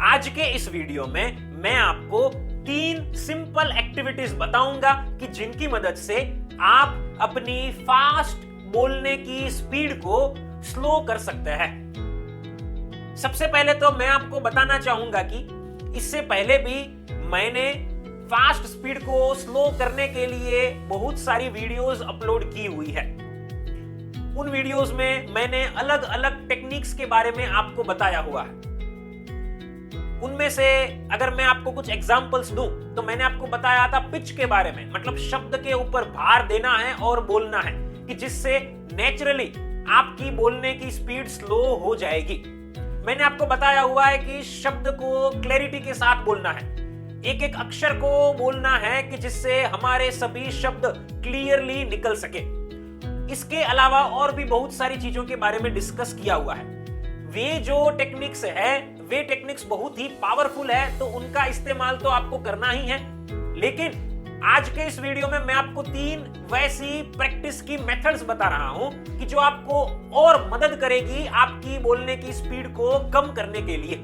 आज के इस वीडियो में मैं आपको 3 सिंपल एक्टिविटीज बताऊंगा कि जिनकी मदद से आप अपनी फास्ट बोलने की स्पीड को स्लो कर सकते हैं। सबसे पहले तो मैं आपको बताना चाहूंगा कि इससे पहले भी मैंने फास्ट स्पीड को स्लो करने के लिए बहुत सारी वीडियोस अपलोड की हुई है। उन वीडियोस में मैंने अलग अलग टेक्निक्स के बारे में आपको बताया हुआ है। उनमें से अगर मैं आपको कुछ एग्जांपल्स दूं तो मैंने आपको बताया था पिच के बारे में, मतलब शब्द के ऊपर भार देना है और बोलना है कि जिससे नेचुरली आपकी बोलने की स्पीड स्लो हो जाएगी। मैंने आपको बताया हुआ है कि शब्द को क्लैरिटी के साथ बोलना है, एक एक अक्षर को बोलना है कि जिससे हमारे सभी शब्द क्लियरली निकल सके। इसके अलावा और भी बहुत सारी चीजों के बारे में डिस्कस किया हुआ है। वे जो टेक्निक्स है वे टेक्निक्स बहुत ही पावरफुल है, तो उनका इस्तेमाल तो आपको करना ही है। लेकिन आज के इस वीडियो में मैं आपको 3 वैसी प्रैक्टिस की मेथड्स बता रहा हूं कि जो आपको और मदद करेगी आपकी बोलने की स्पीड को कम करने के लिए।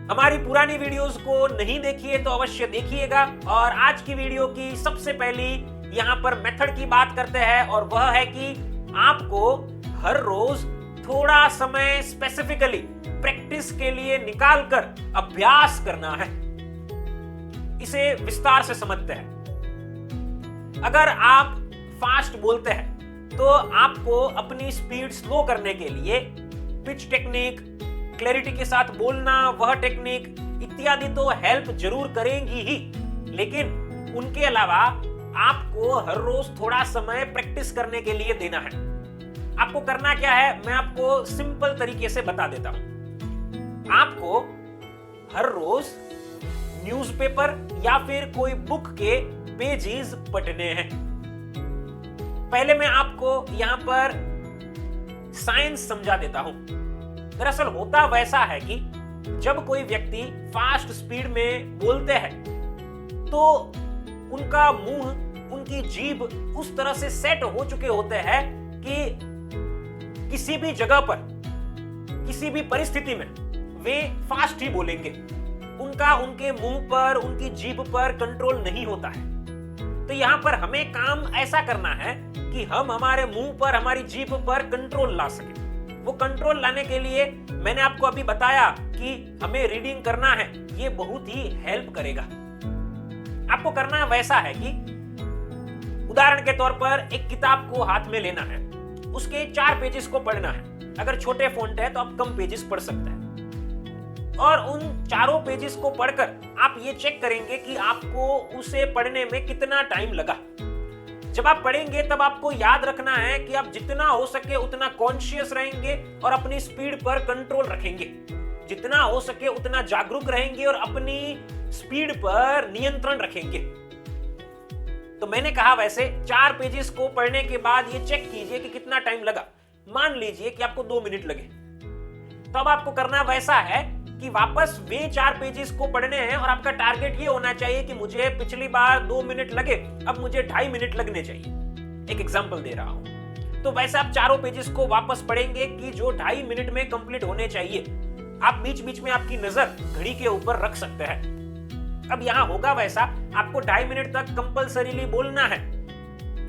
हमारी पुरानी वीडियोस को नहीं देखिए तो अवश्य देखिएगा। और आज की वीडियो की सबसे पहली यहां पर मेथड की बात करते हैं, और वह है कि आपको हर रोज थोड़ा समय स्पेसिफिकली प्रैक्टिस के लिए निकालकर अभ्यास करना है। इसे विस्तार से समझते हैं। अगर आप फास्ट बोलते हैं तो आपको अपनी स्पीड स्लो करने के लिए पिच टेक्निक, क्लैरिटी के साथ बोलना, वह टेक्निक इत्यादि तो हेल्प जरूर करेंगी ही, लेकिन उनके अलावा आपको हर रोज थोड़ा समय प्रैक्टिस करने के लिए देना है। आपको करना क्या है मैं आपको सिंपल तरीके से बता देता हूं। आपको हर रोज न्यूज़पेपर या फिर कोई बुक के पेजेस पढ़ने हैं। पहले मैं आपको यहां पर साइंस समझा देता हूं। दरअसल होता वैसा है कि जब कोई व्यक्ति फास्ट स्पीड में बोलते हैं तो उनका मुंह, उनकी जीभ उस तरह से सेट हो चुके होते हैं कि किसी भी जगह पर, किसी भी परिस्थिति में वे फास्ट ही बोलेंगे। उनका उनके मुंह पर, उनकी जीभ पर कंट्रोल नहीं होता है। तो यहां पर हमें काम ऐसा करना है कि हम हमारे मुंह पर, हमारी जीभ पर कंट्रोल ला सके। वो कंट्रोल लाने के लिए मैंने आपको अभी बताया कि हमें रीडिंग करना है, ये बहुत ही हेल्प करेगा। आपको करना वैसा है कि उदाहरण के तौर पर एक किताब को हाथ में लेना है, उसके 4 पेजेस को पढ़ना है। अगर छोटे फॉन्ट है तो आप कम पेजेस पढ़ सकते हैं, और उन 4 पेजेस को पढ़कर आप ये चेक करेंगे कि आपको उसे पढ़ने में कितना टाइम लगा। जब आप पढ़ेंगे तब आपको याद रखना है कि आप जितना हो सके उतना कॉन्शियस रहेंगे और अपनी स्पीड पर कंट्रोल रखेंगे। जितना हो सके उतना जागरूक रहेंगे और अपनी स्पीड पर नियंत्रण रखेंगे। तो मैंने कहा वैसे 4 पेजेस को पढ़ने के बाद ये चेक कीजिए कि कितना टाइम लगा। मान लीजिए कि आपको 2 मिनट लगे, तब आपको करना वैसा है कि वापस वे 4 पेजेस को पढ़ने हैं और आपका टारगेट ये होना चाहिए कि मुझे पिछली बार 2 मिनट लगे, अब मुझे 2.5 मिनट लगने चाहिए। एक एग्जांपल दे रहा हूं। तो वैसे आप 4 पेजेस को वापस पढ़ेंगे कि जो 2.5 मिनट में कंप्लीट होने चाहिए। आप बीच बीच में आपकी नजर घड़ी के ऊपर रख सकते हैं। अब यहां होगा वैसा, आपको 2.5 मिनट तक कंपल्सरीली बोलना है,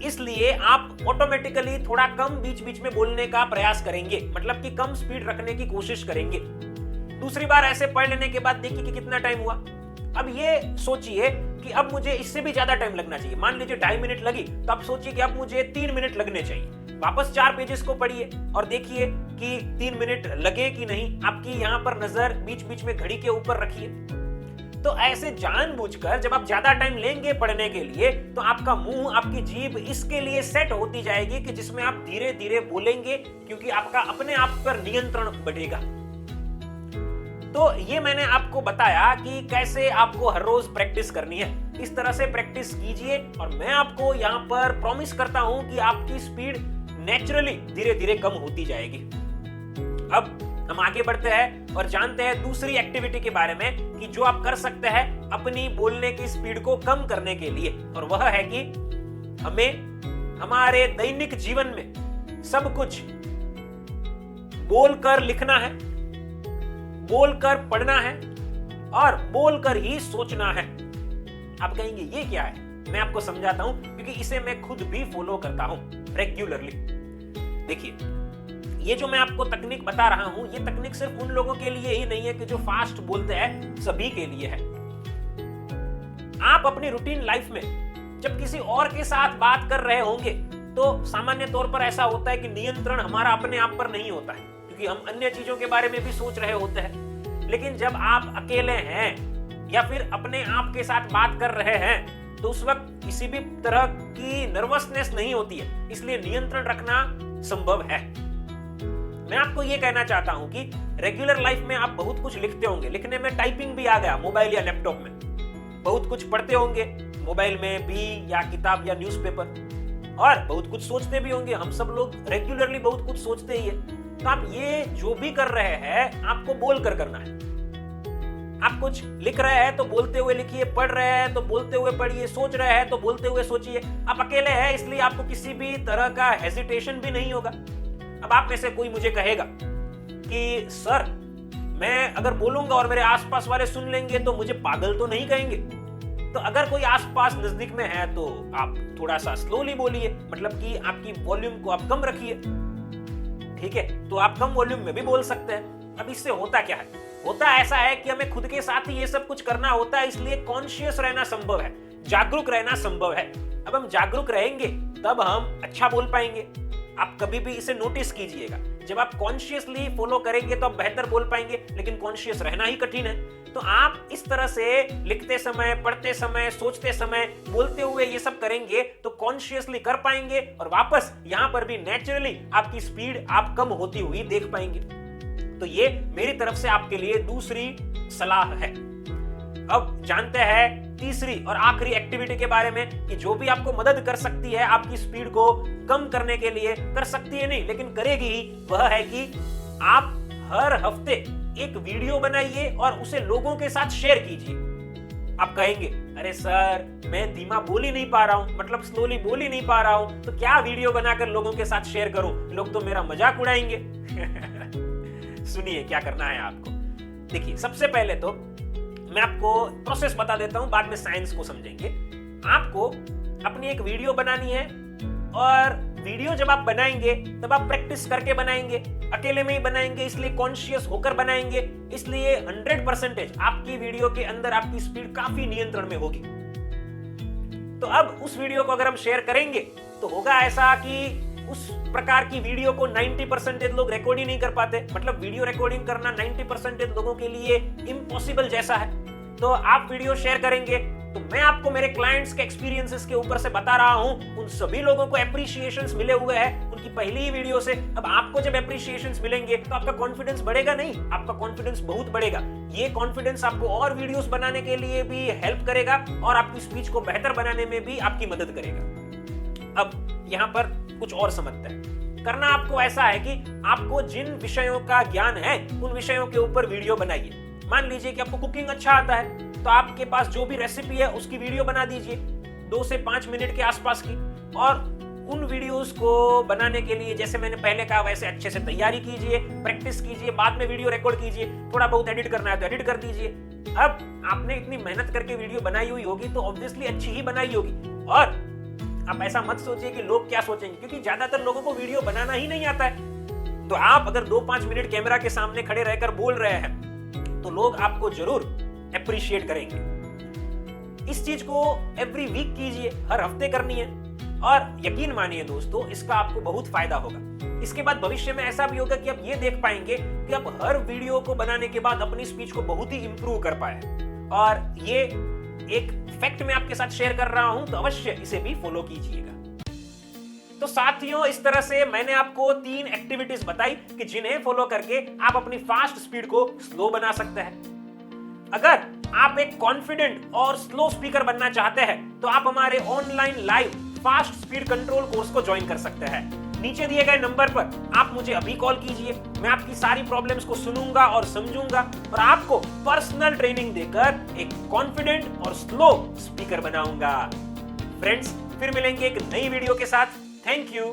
इसलिए आप ऑटोमेटिकली थोड़ा कम बीच बीच में बोलने का प्रयास करेंगे, मतलब कि कम स्पीड रखने की कोशिश करेंगे। दूसरी बार ऐसे पढ़ लेने के बाद देखिए कि कितना टाइम हुआ। अब ये सोचिए कि अब मुझे इससे भी ज्यादा टाइम लगना चाहिए। मान लीजिए 2.5 मिनट लगी, तो आप सोचिए कि अब मुझे 3 मिनट लगने चाहिए। वापस 4 पेजेस को पढ़िए और देखिए कि 3 मिनट लगे कि नहीं। आपकी यहां पर नजर बीच बीच में घड़ी के ऊपर रखिए। तो ऐसे जानबूझकर जब आप ज्यादा टाइम लेंगे पढ़ने के लिए, तो आपका मुंह, आपकी जीभ इसके लिए सेट होती जाएगी कि जिसमें आप धीरे धीरे बोलेंगे, क्योंकि आपका अपने आप पर नियंत्रण बढ़ेगा। तो ये मैंने आपको बताया कि कैसे आपको हर रोज प्रैक्टिस करनी है। इस तरह से प्रैक्टिस कीजिए और मैं आपको यहाँ पर प्रॉमिस करता हूं कि आपकी स्पीड नेचुरली धीरे धीरे कम होती जाएगी। अब हम आगे बढ़ते हैं और जानते हैं दूसरी एक्टिविटी के बारे में कि जो आप कर सकते हैं अपनी बोलने की स्पीड को कम करने के लिए, और वह है कि हमें हमारे दैनिक जीवन में सब कुछ बोलकर लिखना है, बोलकर पढ़ना है और बोलकर ही सोचना है। आप कहेंगे ये क्या है? मैं आपको समझाता हूं, क्योंकि इसे मैं खुद भी फॉलो करता हूं रेगुलरली। देखिए, ये जो मैं आपको तकनीक बता रहा हूं, ये तकनीक सिर्फ उन लोगों के लिए ही नहीं है कि जो फास्ट बोलते हैं, सभी के लिए है। आप अपनी रूटीन लाइफ में जब किसी और के साथ बात कर रहे होंगे तो सामान्य तौर पर ऐसा होता है कि नियंत्रण हमारा अपने आप पर नहीं होता है, क्योंकि हम अन्य चीजों के बारे में भी सोच रहे होते हैं। लेकिन जब आप अकेले हैं या फिर अपने आप के साथ बात कर रहे हैं तो उस वक्त किसी भी तरह की नर्वसनेस नहीं होती है, इसलिए नियंत्रण रखना संभव है। मैं आपको यह कहना चाहता हूं कि रेगुलर लाइफ में आप बहुत कुछ लिखते होंगे, लिखने में टाइपिंग भी आ गया मोबाइल या लैपटॉप में, बहुत कुछ पढ़ते होंगे मोबाइल में भी या किताब या न्यूज़पेपर, और बहुत कुछ सोचते भी होंगे। हम सब लोग रेगुलरली बहुत कुछ सोचते ही है। तो आप ये जो भी कर रहे हैं आपको बोल कर करना है। आप कुछ लिख रहे हैं तो बोलते हुए लिखिए, पढ़ रहे हैं तो बोलते हुए पढ़िए, सोच रहे हैं तो बोलते हुए सोचिए। आप अकेले हैं इसलिए आपको किसी भी तरह का हेजिटेशन भी नहीं होगा। अब आप में से कोई मुझे कहेगा कि सर, मैं अगर बोलूंगा और मेरे आसपास वाले सुन लेंगे तो मुझे पागल तो नहीं कहेंगे? तो अगर कोई आसपास नजदीक में है तो आप थोड़ा सा स्लोली बोलिए, मतलब कि आपकी वॉल्यूम को आप कम रखिए। ठीक है, तो आप कम वॉल्यूम में भी बोल सकते हैं। अब इससे होता क्या है? होता ऐसा है कि हमें खुद के साथ ही ये सब कुछ करना होता है, इसलिए कॉन्शियस रहना संभव है, जागरूक रहना संभव है। अब हम जागरूक रहेंगे तब हम अच्छा बोल पाएंगे। आप कभी भी इसे नोटिस कीजिएगा, जब आप कॉन्शियसली फॉलो करेंगे तो आप बेहतर बोल पाएंगे, लेकिन कॉन्शियस रहना ही कठिन है। तो आप इस तरह से लिखते समय, पढ़ते समय, सोचते समय, बोलते हुए ये सब करेंगे तो कॉन्शियसली कर पाएंगे, और वापस यहां पर भी नेचुरली आपकी स्पीड आप कम होती हुई देख पाएंगे। तो ये मेरी तरफ से आपके लिए दूसरी सलाह है। अब जानते हैं तीसरी और आखिरी एक्टिविटी के बारे में, कि जो भी आपको मदद कर सकती है आपकी स्पीड को कम करने के लिए, कर सकती है नहीं लेकिन करेगी ही, वह है कि आप हर हफ्ते एक वीडियो बनाइए और उसे लोगों के साथ शेयर कीजिए। आप कहेंगे, अरे सर, मैं धीमा बोल ही नहीं पा रहा हूं, मतलब स्लोली बोल ही नहीं पा रहा हूं, तो क्या वीडियो बनाकर लोगों के साथ शेयर करूं? लोग तो मेरा मजाक उड़ाएंगे। सुनिए क्या करना है आपको। देखिए, सबसे पहले तो मैं आपको प्रोसेस बता देता हूं, बाद में साइंस को समझेंगे। आपको अपनी एक वीडियो बनानी है, और वीडियो जब आप बनाएंगे तब आप प्रैक्टिस करके बनाएंगे, अकेले में ही बनाएंगे, इसलिए कॉन्शियस होकर बनाएंगे, इसलिए 100% आपकी वीडियो के अंदर आपकी स्पीड काफी नियंत्रण में होगी। तो अब उस वीडियो को अगर हम शेयर करेंगे तो होगा ऐसा कि उस प्रकार की वीडियो को 90% लोग रिकॉर्ड ही नहीं कर पाते, मतलब वीडियो रिकॉर्डिंग करना 90% लोगों के लिए इम्पॉसिबल जैसा है। तो आप वीडियो शेयर करेंगे तो मैं आपको मेरे क्लाइंट्स के एक्सपीरियंसेस के ऊपर से बता रहा हूं, उन सभी लोगों को एप्रिशिएशंस मिले हुए हैं उनकी पहली ही वीडियो से। अब आपको जब एप्रिशिएशंस मिलेंगे तो आपका कॉन्फिडेंस बढ़ेगा नहीं, आपका कॉन्फिडेंस बहुत बढ़ेगा। ये कॉन्फिडेंस आपको और वीडियोस बनाने के लिए भी हेल्प करेगा और आपकी स्पीच को बेहतर बनाने में भी आपकी मदद करेगा। अब यहाँ पर कुछ और समझते हैं। करना आपको ऐसा है कि आपको जिन विषयों का ज्ञान है उन विषयों के ऊपर वीडियो बनाइए। मान लीजिए कि आपको कुकिंग अच्छा आता है, तो आपके पास जो भी रेसिपी है उसकी वीडियो बना दीजिए 2 से 5 मिनट के आसपास की, और उन वीडियोस को बनाने के लिए जैसे मैंने पहले कहा वैसे अच्छे से तैयारी कीजिए, प्रैक्टिस कीजिए, बाद में वीडियो रिकॉर्ड कीजिए, थोड़ा बहुत एडिट करना है तो एडिट कर दीजिए। अब आपने इतनी मेहनत करके वीडियो बनाई हुई होगी तो ऑब्वियसली अच्छी ही बनाई होगी। और आप ऐसा मत सोचिए कि लोग क्या सोचेंगे, क्योंकि ज्यादातर लोगों को वीडियो बनाना ही नहीं आता है। तो आप अगर 2-5 मिनट कैमरा के सामने खड़े रहकर बोल रहे हैं तो लोग आपको जरूर अप्रिशिएट करेंगे। इस चीज को एवरी वीक कीजिए, हर हफ्ते करनी है, और यकीन मानिए दोस्तों इसका आपको बहुत फायदा होगा। इसके बाद भविष्य में ऐसा भी होगा कि आप ये देख पाएंगे कि आप हर वीडियो को बनाने के बाद अपनी स्पीच को बहुत ही इंप्रूव कर पाए। और ये एक फैक्ट मैं आपके साथ शेयर कर रहा हूं, तो अवश्य इसे भी फॉलो कीजिएगा। तो साथियों, इस तरह से मैंने आपको 3 एक्टिविटीज बताई कि जिन्हें फॉलो करके आप अपनी फास्ट स्पीड को स्लो बना सकते हैं। अगर आप एक कॉन्फिडेंट और स्लो स्पीकर बनना चाहते हैं तो आप हमारे online live fast speed control course को ज्वाइन कर सकते हैं। नीचे दिए गए नंबर पर आप मुझे अभी कॉल कीजिए, मैं आपकी सारी प्रॉब्लम्स को सुनूंगा और समझूंगा और आपको पर्सनल ट्रेनिंग देकर एक कॉन्फिडेंट और स्लो स्पीकर बनाऊंगा। फ्रेंड्स, फिर मिलेंगे एक नई वीडियो के साथ। Thank you.